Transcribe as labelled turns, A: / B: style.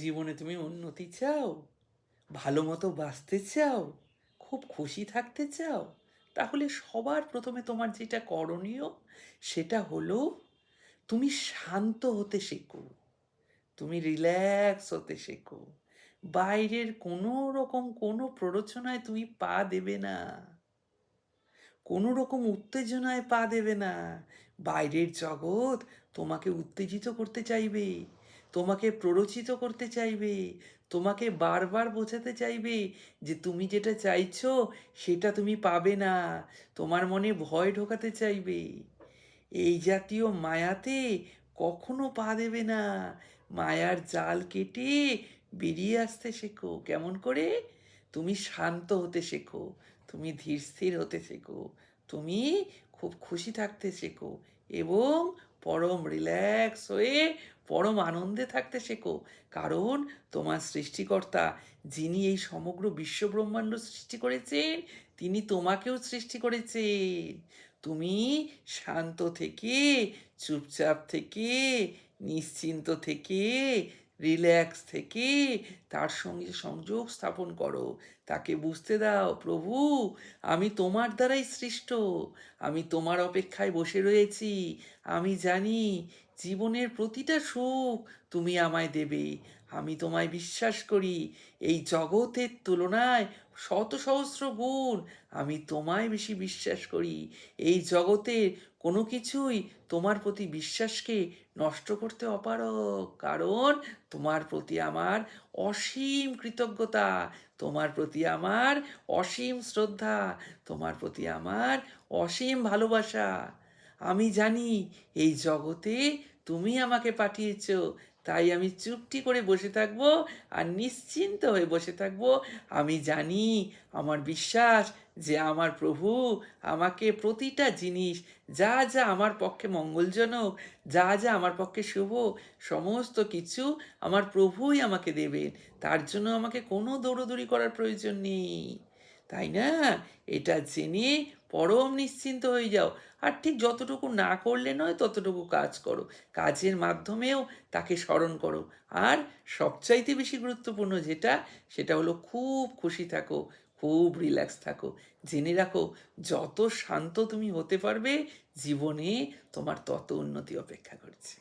A: জীবনে তুমি উন্নতি চাও, ভালো মতো বাঁচতে চাও, খুব খুশি থাকতে চাও, তাহলে সবার প্রথমে তোমার যেটা করণীয় সেটা হলো তুমি শান্ত হতে শেখো। তুমি রিল্যাক্স হতে শেখো। বাইরের কোনো রকম কোনো প্ররোচনায় তুমি পা দেবে না, কোনো রকম উত্তেজনায় পা দেবে না। বাইরের জগৎ তোমাকে উত্তেজিত করতে চাইবে, তোমাকে প্ররোচিত করতে চাইবে, তোমাকে বারবার বোঝাতে চাইবে যে তুমি যেটা চাইছো সেটা তুমি পাবে না, তোমার মনে ভয় ঢোকাতে চাইবে। এই জাতীয় মায়াতে কখনো পা দেবে না। মায়ার জাল কেটে বেরিয়ে আসতে শেখো। কেমন করে? তুমি শান্ত হতে শেখো, তুমি ধীর স্থির হতে শেখো, তুমি খুব খুশি থাকতে শেখো এবং পরম রিল্যাক্স হয়ে পরম আনন্দে থাকতে শেখো। কারণ তোমার সৃষ্টিকর্তা, যিনি এই সমগ্র বিশ্ব ব্রহ্মাণ্ড সৃষ্টি করেছেন, তিনি তোমাকেও সৃষ্টি করেছেন। তুমি শান্ত থেকে, চুপচাপ থেকে, নিশ্চিন্ত থেকে, রিল্যাক্স থেকে তার সঙ্গে সংযোগ স্থাপন করো। তাকে বুঝতে দাও, প্রভু আমি তোমার দ্বারাই সৃষ্ট, আমি তোমার অপেক্ষায় বসে রয়েছি। আমি জানি জীবনের প্রতিটা সুখ তুমি আমায় দেবে। আমি তোমায় বিশ্বাস করি। এই জগতের তুলনায় শত সহস্র গুণ আমি তোমায় বেশি বিশ্বাস করি। এই জগতের কোনো কিছুই তোমার প্রতি বিশ্বাসকে নষ্ট করতে অপারগ। কারণ তোমার প্রতি আমার অসীম কৃতজ্ঞতা, তোমার প্রতি আমার অসীম শ্রদ্ধা, তোমার প্রতি আমার অসীম ভালোবাসা। আমি জানি এই জগতে তুমি আমাকে পাঠিয়েছো, তাই আমি চুপটি করে বসে থাকবো আর নিশ্চিন্ত হয়ে বসে থাকবো। আমি জানি, আমার বিশ্বাস যে আমার প্রভু আমাকে প্রতিটা জিনিস, যা যা আমার পক্ষে মঙ্গলজনক, যা যা আমার পক্ষে শুভ, সমস্ত কিছু আমার প্রভুই আমাকে দেবেন। তার জন্য আমাকে কোনো দৌড়দৌড়ি করার প্রয়োজন নেই, তাই না? এটা জেনে পরম নিশ্চিন্ত হয়ে যাও। আর ঠিক যতটুকু না করলে নয় ততটুকু কাজ করো, কাজের মাধ্যমেও তাকে স্মরণ করো। আর সবচাইতে বেশি গুরুত্বপূর্ণ যেটা, সেটা হলো খুব খুশি থাকো, খুব রিল্যাক্স থাকো। জেনে রাখো, যত শান্ত তুমি হতে পারবে জীবনে তোমার তত উন্নতি অপেক্ষা করছে।